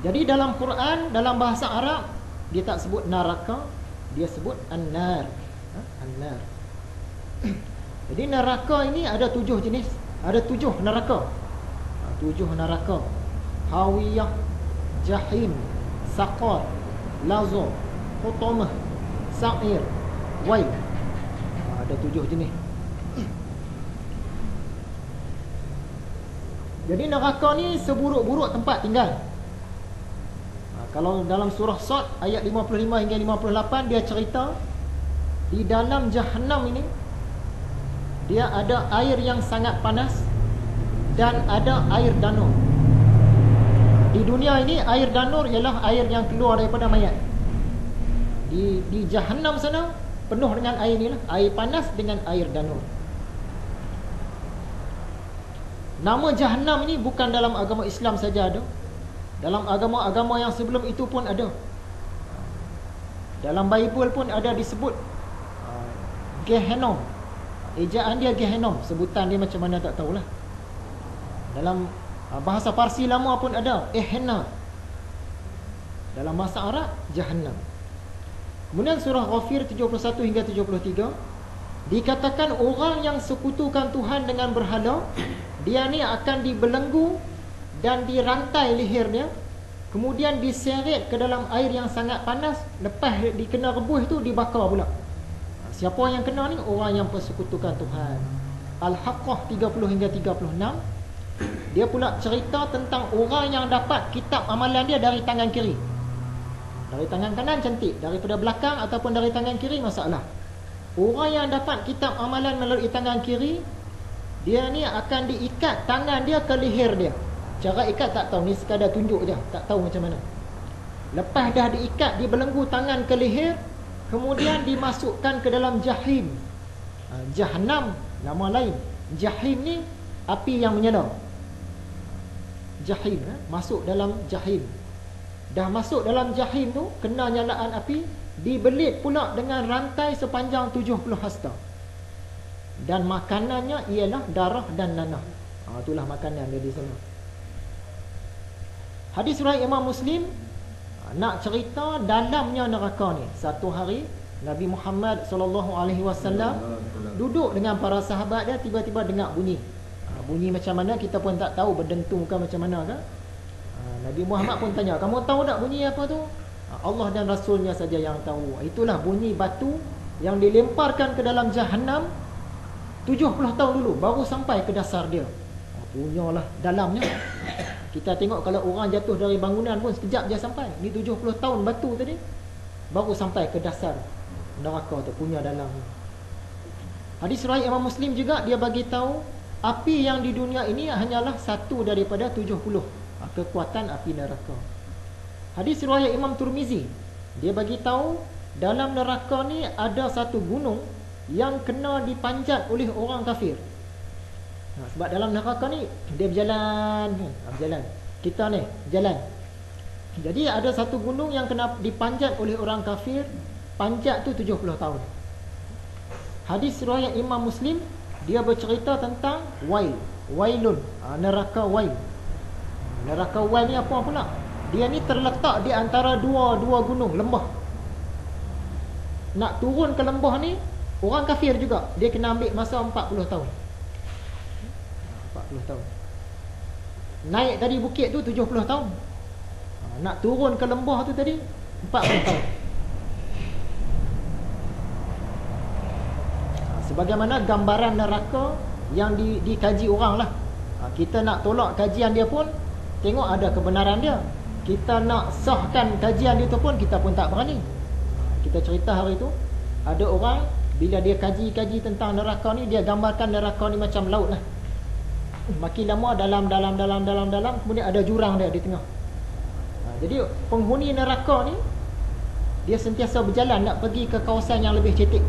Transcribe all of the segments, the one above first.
Jadi dalam Quran, dalam bahasa Arab, dia tak sebut neraka, dia sebut an-nar. An-nar. Jadi neraka ini ada 7 jenis. Ada 7 neraka. 7 neraka. Hawiyah, Jahim, Saqar, Lazo, Hutamah, Sa'ir, Wail. Ada 7 jenis. Jadi neraka ni seburuk-buruk tempat tinggal. Kalau dalam surah Sad ayat 55 hingga 58, dia cerita di dalam Jahannam ini dia ada air yang sangat panas dan ada air danur. Di dunia ini air danur ialah air yang keluar daripada mayat. Di Jahannam sana penuh dengan air ni lah, air panas dengan air danur. Nama Jahannam ini bukan dalam agama Islam saja ada. Dalam agama-agama yang sebelum itu pun ada. Dalam Bible pun ada disebut Gehenom. Ejaan dia Gehenom, sebutan dia macam mana tak tahulah. Dalam bahasa Parsi lama pun ada Ehna. Dalam bahasa Arab Jahannam. Kemudian surah Ghafir 71 hingga 73 dikatakan orang yang sekutukan Tuhan dengan berhala, dia ni akan dibelenggu dan dirantai lehernya, kemudian diseret ke dalam air yang sangat panas. Lepas dikena rebus tu dibakar pula. Siapa yang kena ni? Orang yang persekutukan Tuhan. Al-Haqqah 30 hingga 36, dia pula cerita tentang orang yang dapat kitab amalan dia dari tangan kiri. Dari tangan kanan cantik, daripada belakang ataupun dari tangan kiri masalah. Orang yang dapat kitab amalan melalui tangan kiri, dia ni akan diikat tangan dia ke leher dia. Cara ikat tak tahu, ni sekadar tunjuk je, tak tahu macam mana. Lepas dah diikat, dibelenggu tangan ke leher, kemudian dimasukkan ke dalam Jahim. Jahannam nama lain. Jahim ni api yang menyala. Jahim, masuk dalam Jahim. Dah masuk dalam Jahim tu, kena nyalaan api, dibelit pula dengan rantai sepanjang 70 hasta. Dan makanannya ialah darah dan nanah. Itulah makanan dia di sana. Hadis riwayat Imam Muslim nak cerita dalamnya neraka ni. Satu hari Nabi Muhammad SAW duduk dengan para sahabat dia, tiba-tiba dengar bunyi. Bunyi macam mana kita pun tak tahu, berdentum ke macam mana kan. Nabi Muhammad pun tanya, kamu tahu tak bunyi apa tu? Allah dan Rasulnya saja yang tahu. Itulah bunyi batu yang dilemparkan ke dalam Jahannam 70 tahun dulu, baru sampai ke dasar dia. Punyalah dalamnya. Kita tengok kalau orang jatuh dari bangunan pun sekejap je sampai. Ni 70 tahun batu tadi baru sampai ke dasar neraka tu, punya dalam. Hadis riwayat Imam Muslim juga, dia bagi tahu api yang di dunia ini hanyalah satu daripada 70 kekuatan api neraka. Hadis riwayat Imam Turmizi, dia bagi tahu dalam neraka ni ada satu gunung yang kena dipanjat oleh orang kafir. Sebab dalam neraka ni dia berjalan, berjalan. Kita ni jalan. Jadi ada satu gunung yang kena dipanjat oleh orang kafir, panjat tu 70 tahun. Hadis riwayat Imam Muslim, dia bercerita tentang Wail, Wailun, neraka Wail. Neraka Wail ni apa pula? Dia ni terletak di antara dua gunung, lembah. Nak turun ke lembah ni, orang kafir juga, dia kena ambil masa 40 tahun. 40 tahun. Naik tadi bukit tu 70 tahun. Nak turun ke lembah tu tadi 40 tahun. Sebagaimana gambaran neraka yang dikaji orang lah. Kita nak tolak kajian dia pun, tengok ada kebenaran dia. Kita nak sahkan kajian dia tu pun, kita pun tak berani. Kita cerita hari tu, ada orang bila dia kaji tentang neraka ni, dia gambarkan neraka ni macam laut lah. Makin lama dalam, kemudian ada jurang dia di tengah. Jadi penghuni neraka ni, dia sentiasa berjalan nak pergi ke kawasan yang lebih cetek.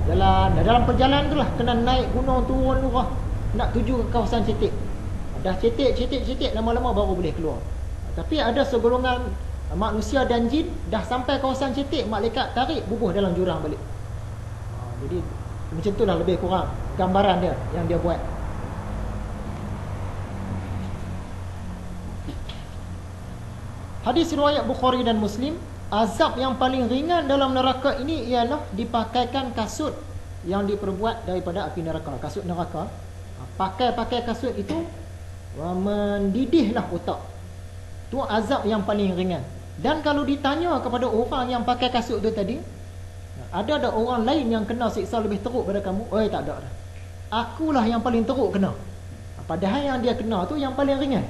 Jalan, dalam perjalanan tu lah kena naik gunung, turun lurah, nak tuju ke kawasan cetek. Dah cetek, lama-lama baru boleh keluar. Tapi ada segolongan manusia dan jin, dah sampai kawasan cetek, malaikat tarik, bubuh dalam jurang balik. Jadi macam tu lah lebih kurang gambaran dia yang dia buat. Hadis riwayat Bukhari dan Muslim, azab yang paling ringan dalam neraka ini ialah dipakaikan kasut yang diperbuat daripada api neraka, kasut neraka. Pakai kasut itu mendidihlah otak. Tu azab yang paling ringan. Dan kalau ditanya kepada orang yang pakai kasut tu tadi, ada orang lain yang kena siksa lebih teruk pada kamu? Tak ada dah. Akulah yang paling teruk kena. Padahal yang dia kena tu yang paling ringan.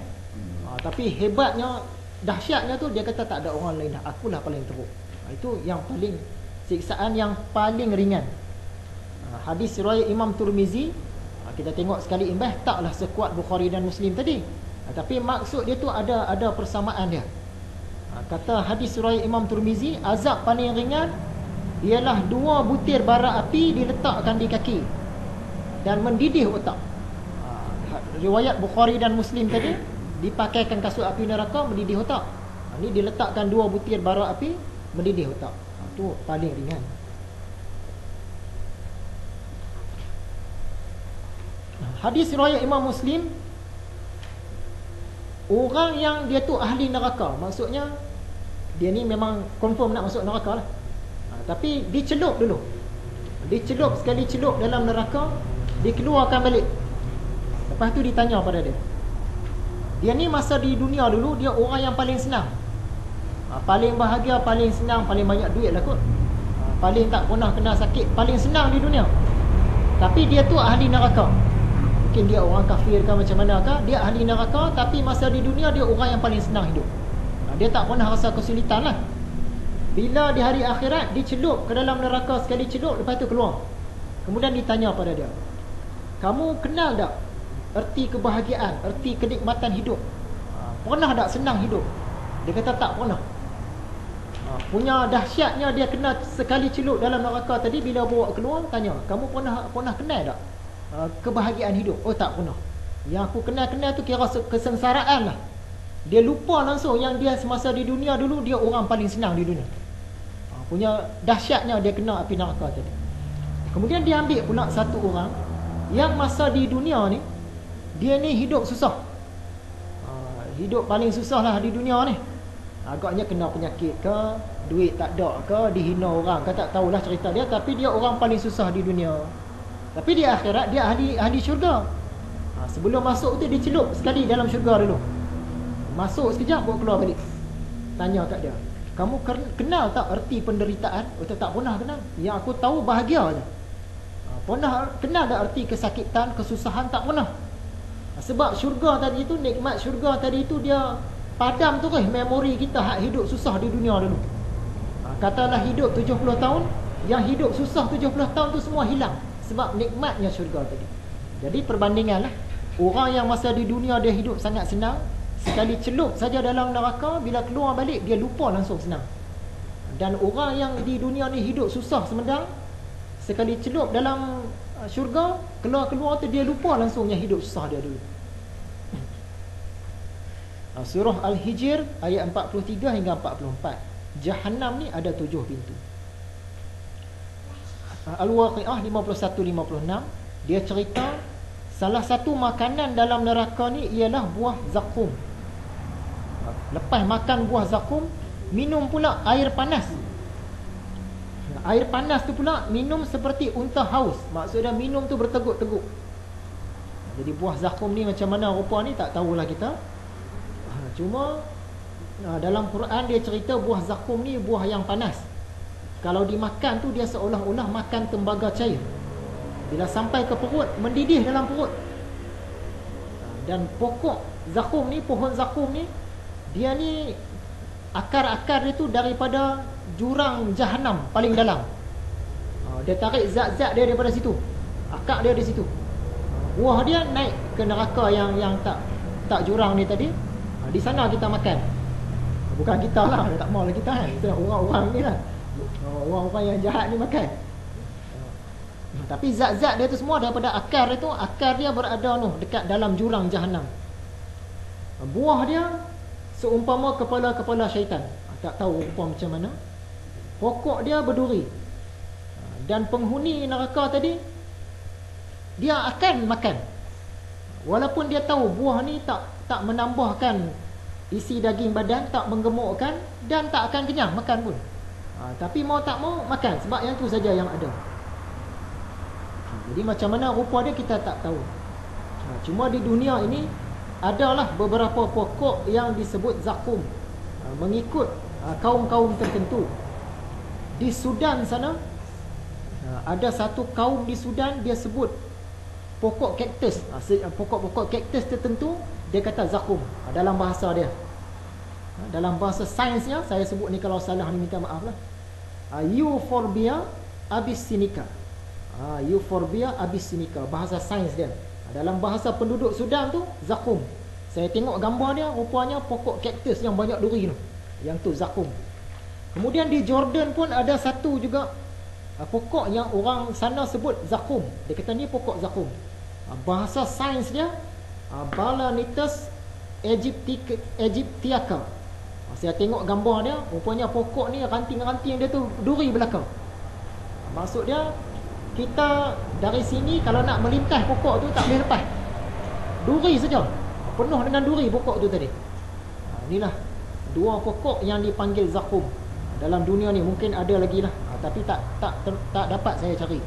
Tapi hebatnya, dahsyatnya tu dia kata tak ada orang lain dah, akulah paling teruk. Itu yang paling, siksaan yang paling ringan. Hadis riwayat Imam Tirmizi, kita tengok sekali imbas, taklah sekuat Bukhari dan Muslim tadi, tapi maksud dia tu ada persamaan dia. Kata hadis riwayat Imam Tirmizi, azab paling ringan ialah 2 butir bara api diletakkan di kaki dan mendidih otak. Riwayat Bukhari dan Muslim tadi, dipakaikan kasut api neraka, mendidih otak. Ini diletakkan 2 butir bara api, mendidih otak. Itu paling ringan. Hadis riwayat Imam Muslim, orang yang dia tu ahli neraka, maksudnya dia ni memang confirm nak masuk neraka lah. Tapi dicelup dulu. Dicelup, sekali celup dalam neraka, dikeluarkan balik. Lepas tu ditanya pada dia. Dia ni masa di dunia dulu, dia orang yang paling senang, paling bahagia, paling senang, paling banyak duit lah kot, paling tak pernah kena sakit, paling senang di dunia. Tapi dia tu ahli neraka. Mungkin dia orang kafir ke macam mana ke, dia ahli neraka, tapi masa di dunia dia orang yang paling senang hidup. Dia tak pernah rasa kesulitan lah. Bila di hari akhirat dicelup ke dalam neraka, sekali celup, lepas tu keluar. Kemudian ditanya pada dia, kamu kenal tak erti kebahagiaan, erti kenikmatan hidup? Pernah tak senang hidup? Dia kata tak pernah. Punya dahsyatnya, dia kena sekali celup dalam neraka tadi, bila bawa keluar, tanya, kamu pernah kenal tak kebahagiaan hidup? Oh tak pernah. Yang aku kenal tu kira kesengsaraan lah. Dia lupa langsung yang dia semasa di dunia dulu, dia orang paling senang di dunia. Punya dahsyatnya dia kena api neraka tadi. Kemudian dia ambil pula satu orang yang masa di dunia ni, dia ni hidup susah, hidup paling susah lah di dunia ni. Agaknya kena penyakit ke, duit tak ada ke, dihina orang ke, tak tahulah cerita dia. Tapi dia orang paling susah di dunia. Tapi di akhirat dia ahli syurga. Sebelum masuk tu dia celup sekali dalam syurga dulu. Masuk sekejap, bawa keluar balik. Tanya kat dia, kamu kenal tak erti penderitaan? Oh tak pernah kenal. Yang aku tahu bahagia je. Pernah kenal tak erti kesakitan, kesusahan? Tak pernah. Sebab syurga tadi tu, nikmat syurga tadi tu, dia padam terus memori kita hak hidup susah di dunia dulu. Katalah hidup 70 tahun, yang hidup susah 70 tahun tu semua hilang sebab nikmatnya syurga tadi. Jadi perbandingan lah, orang yang masa di dunia dia hidup sangat senang, sekali celup saja dalam neraka, bila keluar balik dia lupa langsung senang. Dan orang yang di dunia ni hidup susah semedang, sekali celup dalam syurga, keluar tu dia lupa langsung yang hidup susah dia dulu. Surah Al-Hijr ayat 43 hingga 44. Jahannam ni ada 7 pintu. Al-Waqi'ah 51-56, dia cerita salah satu makanan dalam neraka ni ialah buah zakum. Lepas makan buah zakum, minum pula air panas. Air panas tu pula minum seperti unta haus. Maksudnya minum tu berteguk-teguk. Jadi buah zakum ni macam mana rupa ni tak tahulah kita. Cuma dalam Quran dia cerita buah zakum ni buah yang panas. Kalau dimakan tu dia seolah-olah makan tembaga cair. Bila sampai ke perut, mendidih dalam perut. Dan pokok zakum ni, pohon zakum ni, dia ni akar-akar dia tu daripada jurang Jahannam paling dalam. Dia tarik zat-zat dia daripada situ. Akar dia di situ. Buah dia naik ke neraka yang tak jurang ni tadi. Di sana kita makan. Bukan kita lah, tak maulah kita kan. Itu orang-orang ni lah. Orang-orang yang jahat ni makan. Tapi zat-zat dia tu semua daripada akar dia tu. Akar dia berada dekat dalam jurang Jahannam. Buah dia seumpama kepala-kepala syaitan. Tak tahu rupa macam mana. Pokok dia berduri. Dan penghuni neraka tadi, dia akan makan. Walaupun dia tahu buah ni tak menambahkan isi daging badan, tak menggemukkan dan tak akan kenyang makan pun. Tapi mau tak mau makan sebab yang tu saja yang ada. Jadi macam mana rupa dia kita tak tahu. Cuma di dunia ini adalah beberapa pokok yang disebut zakum, mengikut kaum-kaum tertentu. Di Sudan sana ada satu kaum di Sudan, dia sebut pokok kaktus, pokok-pokok kaktus tertentu dia kata zakum dalam bahasa dia. Dalam bahasa sainsnya, saya sebut ni kalau salah ni minta maaf lah. Euphorbia abyssinica. Euphorbia abyssinica, bahasa sains dia. Dalam bahasa penduduk Sudan tu zakum. Saya tengok gambar dia, rupanya pokok kaktus yang banyak duri tu. Yang tu zakum. Kemudian di Jordan pun ada satu juga pokok yang orang sana sebut zakum. Dia kata ni pokok zakum. Bahasa sains dia Balanitus aegyptiaca. Saya tengok gambar dia, rupanya pokok ni ranting-ranting dia tu duri belakang. Maksud dia, kita dari sini kalau nak melintas pokok tu tak boleh lepas. Duri saja. Penuh dengan duri pokok tu tadi. Inilah dua pokok yang dipanggil zakum. Dalam dunia ni mungkin ada lagi lah, tapi tak dapat saya cari.